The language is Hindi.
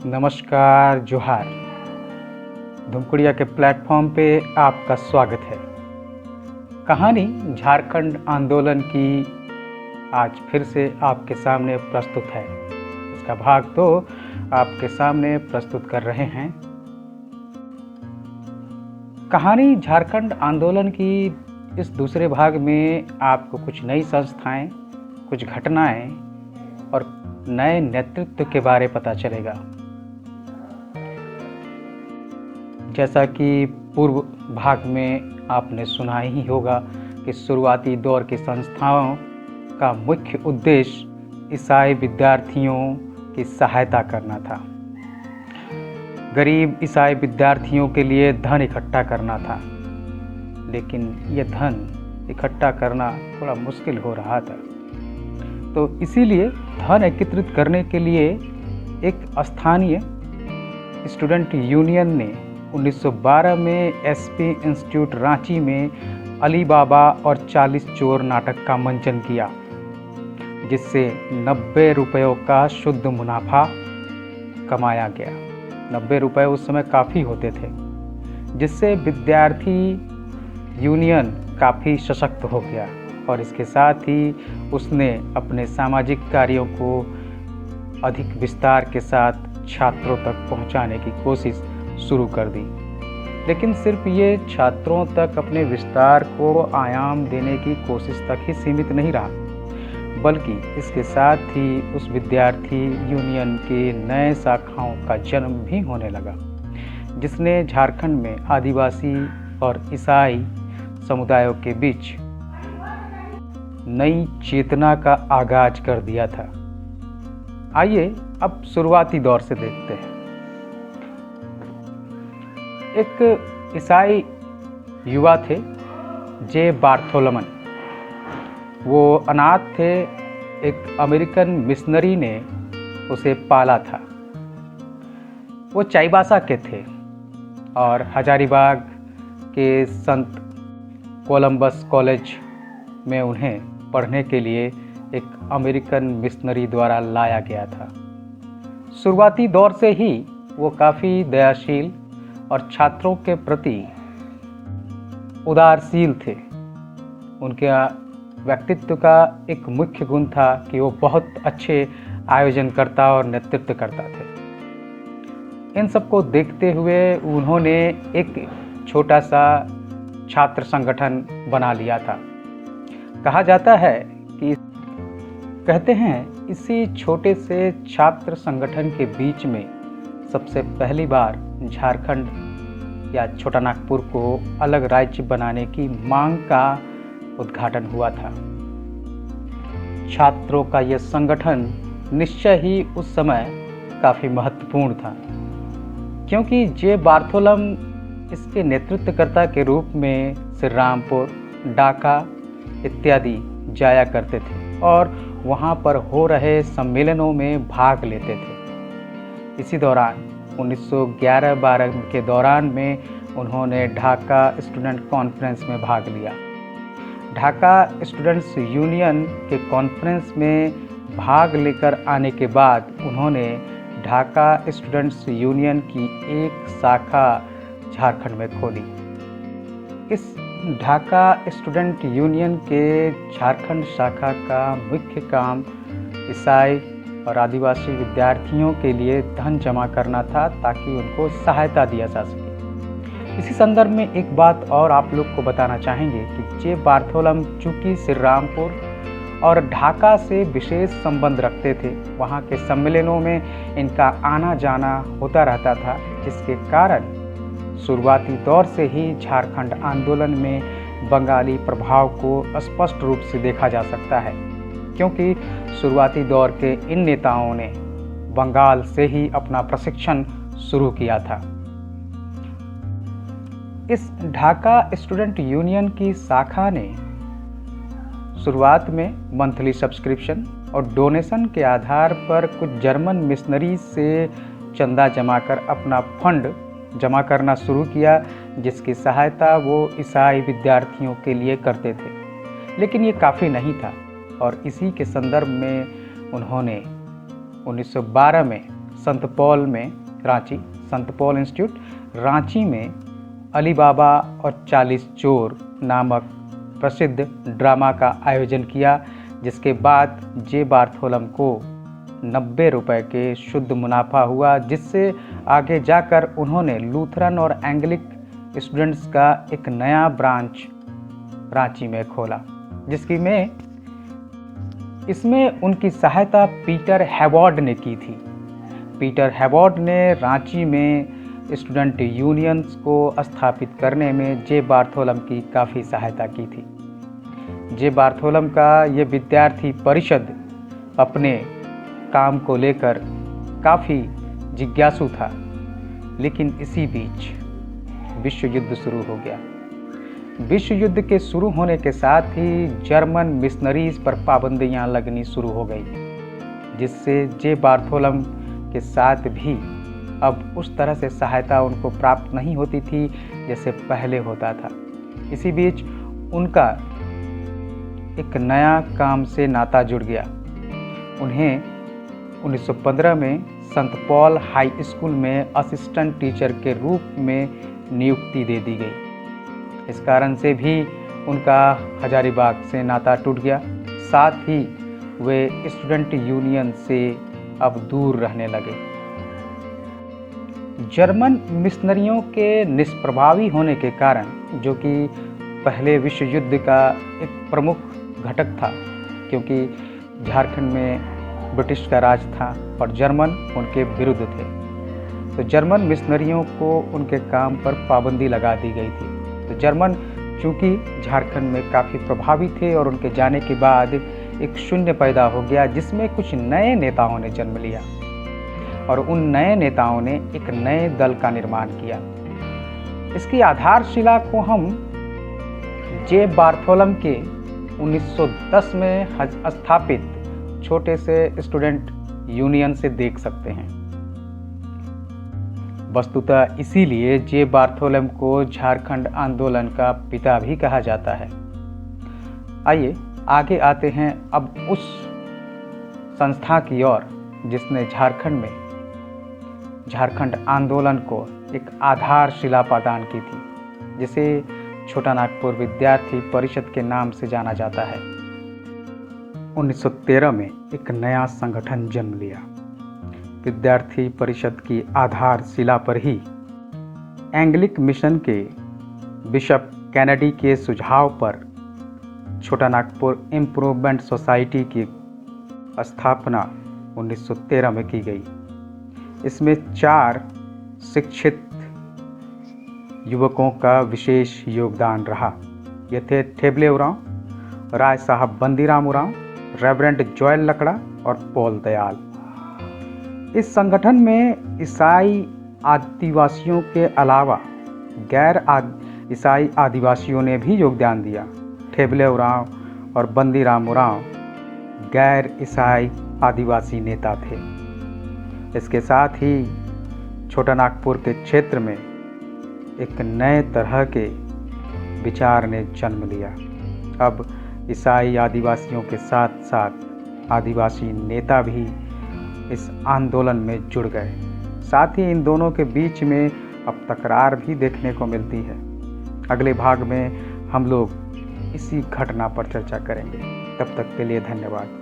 नमस्कार, जोहार। धुमकुड़िया के प्लेटफॉर्म पे आपका स्वागत है। कहानी झारखंड आंदोलन की आज फिर से आपके सामने प्रस्तुत है। इसका भाग 2 आपके सामने प्रस्तुत कर रहे हैं। कहानी झारखंड आंदोलन की इस दूसरे भाग में आपको कुछ नई संस्थाएं, कुछ घटनाएं और नए नेतृत्व के बारे पता चलेगा। जैसा कि पूर्व भाग में आपने सुना ही होगा कि शुरुआती दौर की संस्थाओं का मुख्य उद्देश्य ईसाई विद्यार्थियों की सहायता करना था। गरीब ईसाई विद्यार्थियों के लिए धन इकट्ठा करना था, लेकिन यह धन इकट्ठा करना थोड़ा मुश्किल हो रहा था। तो इसीलिए धन एकत्रित करने के लिए एक स्थानीय स्टूडेंट यूनियन ने 1912 में एसपी इंस्टीट्यूट रांची में अली बाबा और 40 चोर नाटक का मंचन किया, जिससे 90 रुपयों का शुद्ध मुनाफा कमाया गया। 90 रुपये उस समय काफ़ी होते थे, जिससे विद्यार्थी यूनियन काफ़ी सशक्त हो गया और इसके साथ ही उसने अपने सामाजिक कार्यों को अधिक विस्तार के साथ छात्रों तक पहुंचाने की कोशिश शुरू कर दी। लेकिन सिर्फ ये छात्रों तक अपने विस्तार को आयाम देने की कोशिश तक ही सीमित नहीं रहा, बल्कि इसके साथ ही उस विद्यार्थी यूनियन के नए शाखाओं का जन्म भी होने लगा, जिसने झारखंड में आदिवासी और ईसाई समुदायों के बीच नई चेतना का आगाज कर दिया था। आइए अब शुरुआती दौर से देखते हैं। एक ईसाई युवा थे जे बार्थोलोमन। वो अनाथ थे। एक अमेरिकन मिशनरी ने उसे पाला था। वो चाईबासा के थे और हजारीबाग के संत कोलंबस कॉलेज में उन्हें पढ़ने के लिए एक अमेरिकन मिशनरी द्वारा लाया गया था। शुरुआती दौर से ही वो काफ़ी दयाशील और छात्रों के प्रति उदारशील थे। उनके व्यक्तित्व का एक मुख्य गुण था कि वो बहुत अच्छे आयोजनकर्ता और नेतृत्व करता थे। इन सबको देखते हुए उन्होंने एक छोटा सा छात्र संगठन बना लिया था। कहा जाता है कि कहते हैं इसी छोटे से छात्र संगठन के बीच में सबसे पहली बार झारखंड या छोटा नागपुर को अलग राज्य बनाने की मांग का उद्घाटन हुआ था। छात्रों का यह संगठन निश्चय ही उस समय काफ़ी महत्वपूर्ण था, क्योंकि जे बार्थोलम इसके नेतृत्वकर्ता के रूप में श्रीरामपुर, डाका इत्यादि जाया करते थे और वहाँ पर हो रहे सम्मेलनों में भाग लेते थे। इसी दौरान 1911-12 के दौरान में उन्होंने ढाका स्टूडेंट कॉन्फ्रेंस में भाग लिया। ढाका स्टूडेंट्स यूनियन के कॉन्फ्रेंस में भाग लेकर आने के बाद उन्होंने ढाका स्टूडेंट्स यूनियन की एक शाखा झारखंड में खोली। इस ढाका स्टूडेंट यूनियन के झारखंड शाखा का मुख्य काम ईसाई और आदिवासी विद्यार्थियों के लिए धन जमा करना था, ताकि उनको सहायता दिया जा सके। इसी संदर्भ में एक बात और आप लोग को बताना चाहेंगे कि जे बार्थोलम चूँकि श्रीरामपुर और ढाका से विशेष संबंध रखते थे, वहाँ के सम्मेलनों में इनका आना जाना होता रहता था, जिसके कारण शुरुआती दौर से ही झारखंड आंदोलन में बंगाली प्रभाव को स्पष्ट रूप से देखा जा सकता है, क्योंकि शुरुआती दौर के इन नेताओं ने बंगाल से ही अपना प्रशिक्षण शुरू किया था। इस ढाका स्टूडेंट यूनियन की शाखा ने शुरुआत में मंथली सब्सक्रिप्शन और डोनेशन के आधार पर कुछ जर्मन मिशनरी से चंदा जमा कर अपना फंड जमा करना शुरू किया, जिसकी सहायता वो ईसाई विद्यार्थियों के लिए करते थे। लेकिन ये काफ़ी नहीं था और इसी के संदर्भ में उन्होंने 1912 में संत पॉल में रांची, संत पॉल इंस्टीट्यूट रांची में अली बाबा और 40 चोर नामक प्रसिद्ध ड्रामा का आयोजन किया, जिसके बाद जे बार्थोलम को 90 रुपए के शुद्ध मुनाफा हुआ, जिससे आगे जाकर उन्होंने लूथरन और एंग्लिक स्टूडेंट्स का एक नया ब्रांच रांची में खोला, इसमें उनकी सहायता पीटर हैवॉर्ड ने की थी। पीटर हैवॉर्ड ने रांची में स्टूडेंट यूनियंस को स्थापित करने में जे बार्थोलम की काफ़ी सहायता की थी। जे बार्थोलम का ये विद्यार्थी परिषद अपने काम को लेकर काफ़ी जिज्ञासु था, लेकिन इसी बीच विश्व युद्ध शुरू हो गया। विश्व युद्ध के शुरू होने के साथ ही जर्मन मिशनरीज पर पाबंदियां लगनी शुरू हो गई, जिससे जे बार्थोलम के साथ भी अब उस तरह से सहायता उनको प्राप्त नहीं होती थी जैसे पहले होता था। इसी बीच उनका एक नया काम से नाता जुड़ गया। उन्हें 1915 में संत पॉल हाई स्कूल में असिस्टेंट टीचर के रूप में नियुक्ति दे दी गई। इस कारण से भी उनका हजारीबाग से नाता टूट गया। साथ ही वे स्टूडेंट यूनियन से अब दूर रहने लगे। जर्मन मिशनरियों के निष्प्रभावी होने के कारण, जो कि पहले विश्व युद्ध का एक प्रमुख घटक था, क्योंकि झारखंड में ब्रिटिश का राज था और जर्मन उनके विरुद्ध थे, तो जर्मन मिशनरियों को उनके काम पर पाबंदी लगा दी गई थी। तो जर्मन चूँकि झारखंड में काफ़ी प्रभावी थे और उनके जाने के बाद एक शून्य पैदा हो गया, जिसमें कुछ नए नेताओं ने जन्म लिया और उन नए नेताओं ने एक नए दल का निर्माण किया। इसकी आधारशिला को हम जे बार्थोलम के 1910 में स्थापित छोटे से स्टूडेंट यूनियन से देख सकते हैं। वस्तुतः इसीलिए जे बार्थोलम को झारखंड आंदोलन का पिता भी कहा जाता है। आइए आगे आते हैं अब उस संस्था की ओर जिसने झारखंड में झारखंड आंदोलन को एक आधारशिला प्रदान की थी, जिसे छोटा नागपुर विद्यार्थी परिषद के नाम से जाना जाता है। 1913 में एक नया संगठन जन्म लिया। विद्यार्थी परिषद की आधारशिला पर ही एंग्लिक मिशन के बिशप कैनेडी के सुझाव पर छोटा नागपुर इम्प्रूवमेंट सोसाइटी की स्थापना 1913 में की गई। इसमें 4 शिक्षित युवकों का विशेष योगदान रहा। ये थे ठेबले उरांव, राय साहब बंदीराम उरांव, रेवरेंड जोएल लकड़ा और पॉल दयाल। इस संगठन में ईसाई आदिवासियों के अलावा गैर ईसाई आदिवासियों ने भी योगदान दिया। ठेबले उरांव और बंदीराम उरांव गैर ईसाई आदिवासी नेता थे। इसके साथ ही छोटा नागपुर के क्षेत्र में एक नए तरह के विचार ने जन्म लिया। अब ईसाई आदिवासियों के साथ साथ आदिवासी नेता भी इस आंदोलन में जुड़ गए। साथ ही इन दोनों के बीच में अब तकरार भी देखने को मिलती है। अगले भाग में हम लोग इसी घटना पर चर्चा करेंगे। तब तक के लिए धन्यवाद।